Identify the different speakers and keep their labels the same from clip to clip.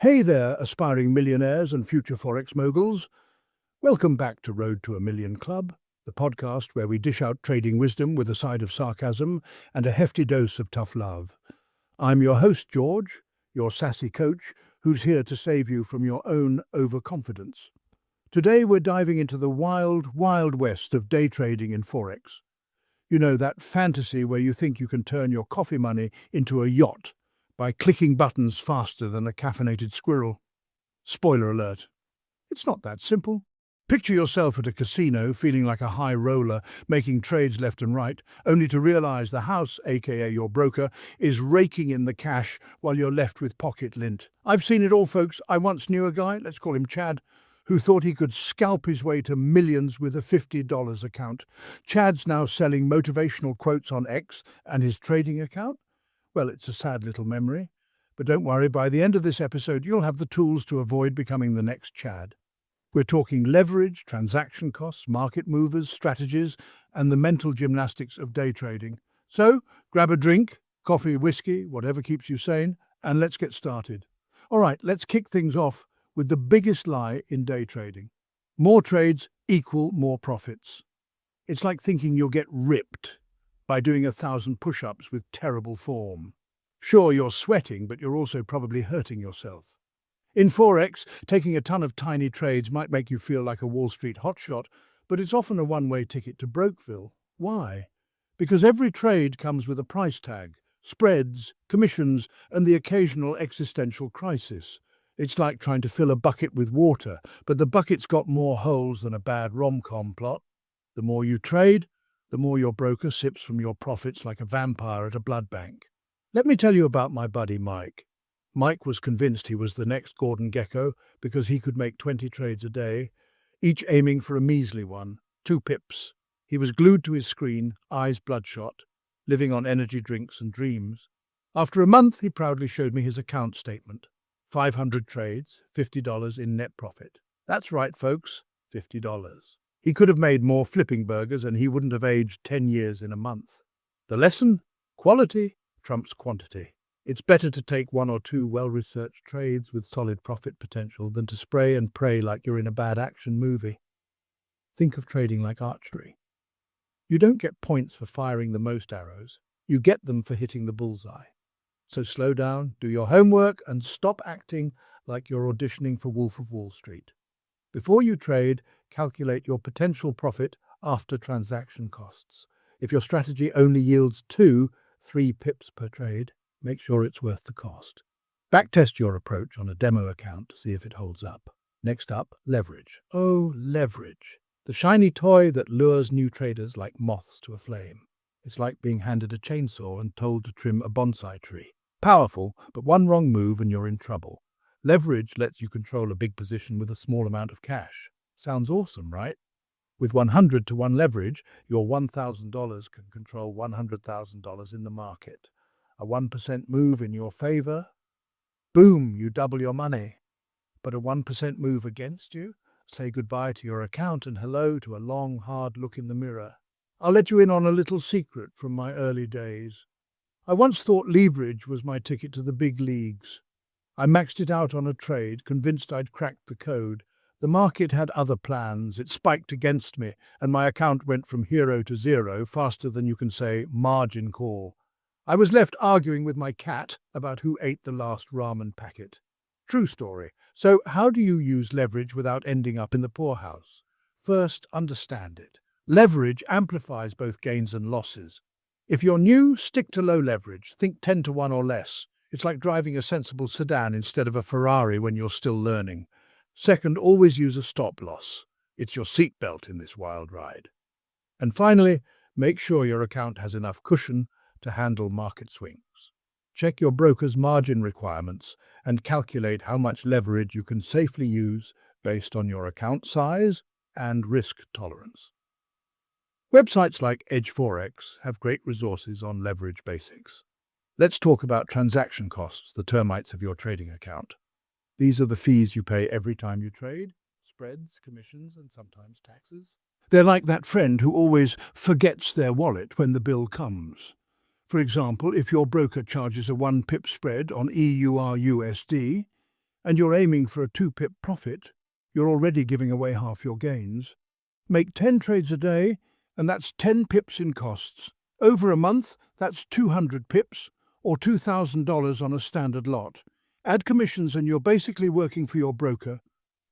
Speaker 1: Hey there, aspiring millionaires and future Forex moguls. Welcome back to Road to a Million Club, the podcast where we dish out trading wisdom with a side of sarcasm and a hefty dose of tough love. I'm your host, George, your sassy coach, who's here to save you from your own overconfidence. Today we're diving into the wild, wild west of day trading in Forex. You know, that fantasy where you think you can turn your coffee money into a yacht by clicking buttons faster than a caffeinated squirrel. Spoiler alert, it's not that simple. Picture yourself at a casino feeling like a high roller, making trades left and right, only to realize the house, aka your broker, is raking in the cash while you're left with pocket lint. I've seen it all, folks. I once knew a guy, let's call him Chad, who thought he could scalp his way to millions with a $50 account. Chad's now selling motivational quotes on X, and his trading account? Well, it's a sad little memory. But don't worry, by the end of this episode, you'll have the tools to avoid becoming the next Chad. We're talking leverage, transaction costs, market movers, strategies, and the mental gymnastics of day trading. So, grab a drink, coffee, whiskey, whatever keeps you sane, and let's get started. All right, let's kick things off with the biggest lie in day trading. More trades equal more profits. It's like thinking you'll get ripped by doing 1,000 push-ups with terrible form. Sure, you're sweating, but you're also probably hurting yourself. In Forex, taking a ton of tiny trades might make you feel like a Wall Street hotshot, but it's often a one-way ticket to Brokeville. Why? Because every trade comes with a price tag, spreads, commissions, and the occasional existential crisis. It's like trying to fill a bucket with water, but the bucket's got more holes than a bad rom-com plot. The more you trade, the more your broker sips from your profits like a vampire at a blood bank. Let me tell you about my buddy Mike. Mike was convinced he was the next Gordon Gekko because he could make 20 trades a day, each aiming for a measly one, 2 pips. He was glued to his screen, eyes bloodshot, living on energy drinks and dreams. After a month, he proudly showed me his account statement. 500 trades, $50 in net profit. That's right, folks, $50. He could have made more flipping burgers and he wouldn't have aged 10 years in a month. The lesson? Quality trumps quantity. It's better to take 1 or 2 well-researched trades with solid profit potential than to spray and pray like you're in a bad action movie. Think of trading like archery. You don't get points for firing the most arrows. You get them for hitting the bullseye. So slow down, do your homework, and stop acting like you're auditioning for Wolf of Wall Street. Before you trade, calculate your potential profit after transaction costs. If your strategy only yields 3 pips per trade, make sure it's worth the cost. Backtest your approach on a demo account to see if it holds up. Next up, leverage. Oh, leverage. The shiny toy that lures new traders like moths to a flame. It's like being handed a chainsaw and told to trim a bonsai tree. Powerful, but one wrong move and you're in trouble. Leverage lets you control a big position with a small amount of cash. Sounds awesome, right? With 100 to 1 leverage, your $1,000 can control $100,000 in the market. A 1% move in your favor, boom, you double your money. But a 1% move against you, say goodbye to your account and hello to a long, hard look in the mirror. I'll let you in on a little secret from my early days. I once thought leverage was my ticket to the big leagues. I maxed it out on a trade, convinced I'd cracked the code. The market had other plans. It spiked against me, and my account went from hero to zero faster than you can say margin call. I was left arguing with my cat about who ate the last ramen packet. True story. So how do you use leverage without ending up in the poorhouse? First, understand it. Leverage amplifies both gains and losses. If you're new, stick to low leverage. Think 10 to 1 or less. It's like driving a sensible sedan instead of a Ferrari when you're still learning. Second, always use a stop loss. It's your seatbelt in this wild ride. And finally, make sure your account has enough cushion to handle market swings. Check your broker's margin requirements and calculate how much leverage you can safely use based on your account size and risk tolerance. Websites like Edge-Forex have great resources on leverage basics. Let's talk about transaction costs, the termites of your trading account. These are the fees you pay every time you trade, spreads, commissions, and sometimes taxes. They're like that friend who always forgets their wallet when the bill comes. For example, if your broker charges a 1 pip spread on EUR USD, and you're aiming for a 2-pip profit, you're already giving away half your gains. Make 10 trades a day, and that's 10 pips in costs. Over a month, that's 200 pips, or $2,000 on a standard lot. Add commissions and you're basically working for your broker.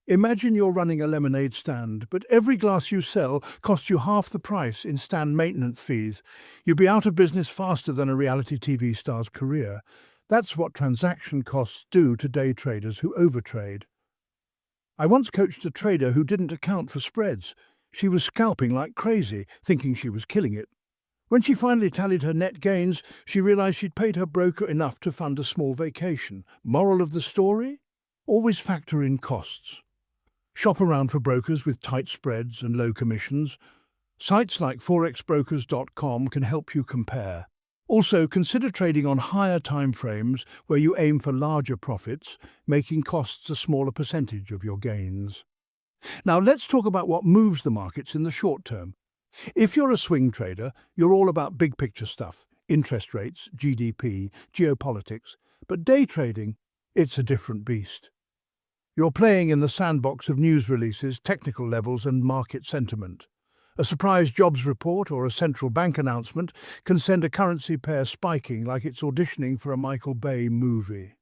Speaker 1: Imagine you're running a lemonade stand, but every glass you sell costs you half the price in stand maintenance fees. You'd be out of business faster than a reality TV star's career. That's what transaction costs do to day traders who overtrade. I once coached a trader who didn't account for spreads. She was scalping like crazy, thinking she was killing it. When she finally tallied her net gains, she realized she'd paid her broker enough to fund a small vacation. Moral of the story? Always factor in costs. Shop around for brokers with tight spreads and low commissions. Sites like forexbrokers.com can help you compare. Also, consider trading on higher time frames where you aim for larger profits, making costs a smaller percentage of your gains. Now let's talk about what moves the markets in the short term. If you're a swing trader, you're all about big picture stuff, interest rates, GDP, geopolitics. But day trading, it's a different beast. You're playing in the sandbox of news releases, technical levels, and market sentiment. A surprise jobs report or a central bank announcement can send a currency pair spiking like it's auditioning for a Michael Bay movie.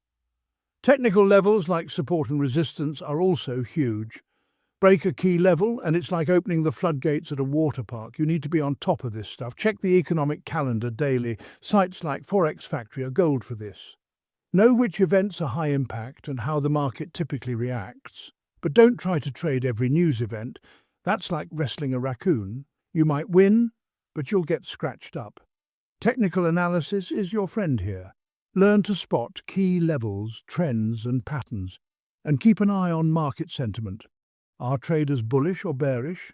Speaker 1: Technical levels like support and resistance are also huge. Break a key level and it's like opening the floodgates at a water park. You need to be on top of this stuff. Check the economic calendar daily. Sites like Forex Factory are gold for this. Know which events are high impact and how the market typically reacts. But don't try to trade every news event. That's like wrestling a raccoon. You might win, but you'll get scratched up. Technical analysis is your friend here. Learn to spot key levels, trends and patterns, and keep an eye on market sentiment. Are traders bullish or bearish?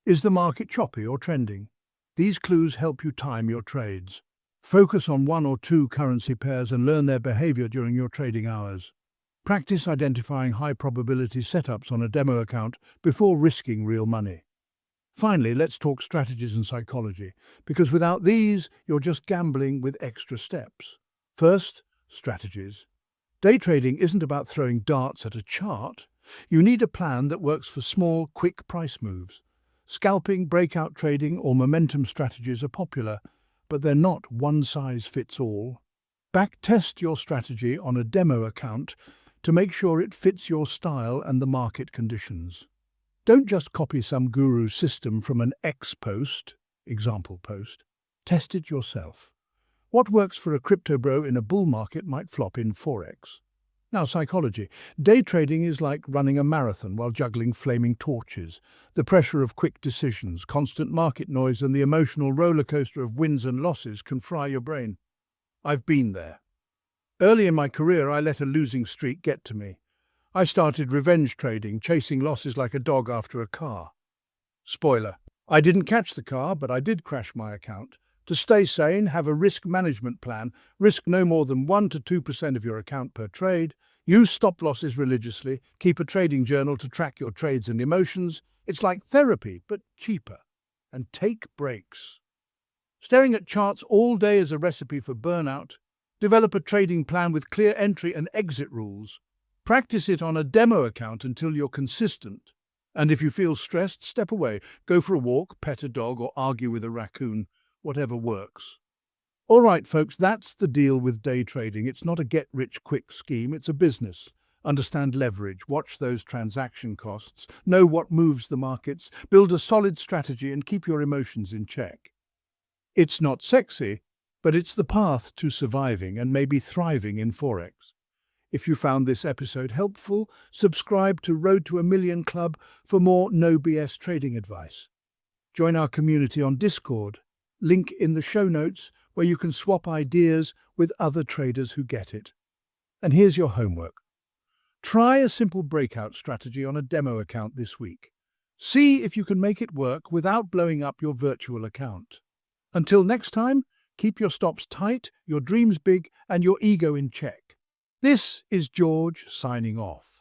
Speaker 1: Is the market choppy or trending? These clues help you time your trades. Focus on 1 or 2 currency pairs and learn their behavior during your trading hours. Practice identifying high probability setups on a demo account before risking real money. Finally, let's talk strategies and psychology, because without these, you're just gambling with extra steps. First, strategies. Day trading isn't about throwing darts at a chart. You need a plan that works for small, quick price moves. Scalping, breakout trading, or momentum strategies are popular, but they're not one-size-fits-all. Backtest your strategy on a demo account to make sure it fits your style and the market conditions. Don't just copy some guru's system from an X post, example post. Test it yourself. What works for a crypto bro in a bull market might flop in Forex. Now, psychology. Day trading is like running a marathon while juggling flaming torches. The pressure of quick decisions, constant market noise, and the emotional roller coaster of wins and losses can fry your brain. I've been there. Early in my career, I let a losing streak get to me. I started revenge trading, chasing losses like a dog after a car. Spoiler, I didn't catch the car, but I did crash my account. To stay sane, have a risk management plan. Risk no more than 1 to 2% of your account per trade. Use stop losses religiously. Keep a trading journal to track your trades and emotions. It's like therapy, but cheaper. And take breaks. Staring at charts all day is a recipe for burnout. Develop a trading plan with clear entry and exit rules. Practice it on a demo account until you're consistent. And if you feel stressed, step away. Go for a walk, pet a dog, or argue with a raccoon. Whatever works. All right, folks, that's the deal with day trading. It's not a get-rich-quick scheme, it's a business. Understand leverage, watch those transaction costs, know what moves the markets, build a solid strategy, and keep your emotions in check. It's not sexy, but it's the path to surviving and maybe thriving in Forex. If you found this episode helpful, subscribe to Road to a Million Club for more no BS trading advice. Join our community on Discord. Link in the show notes where you can swap ideas with other traders who get it. And here's your homework. Try a simple breakout strategy on a demo account this week. See if you can make it work without blowing up your virtual account. Until next time, keep your stops tight, your dreams big, and your ego in check. This is George signing off.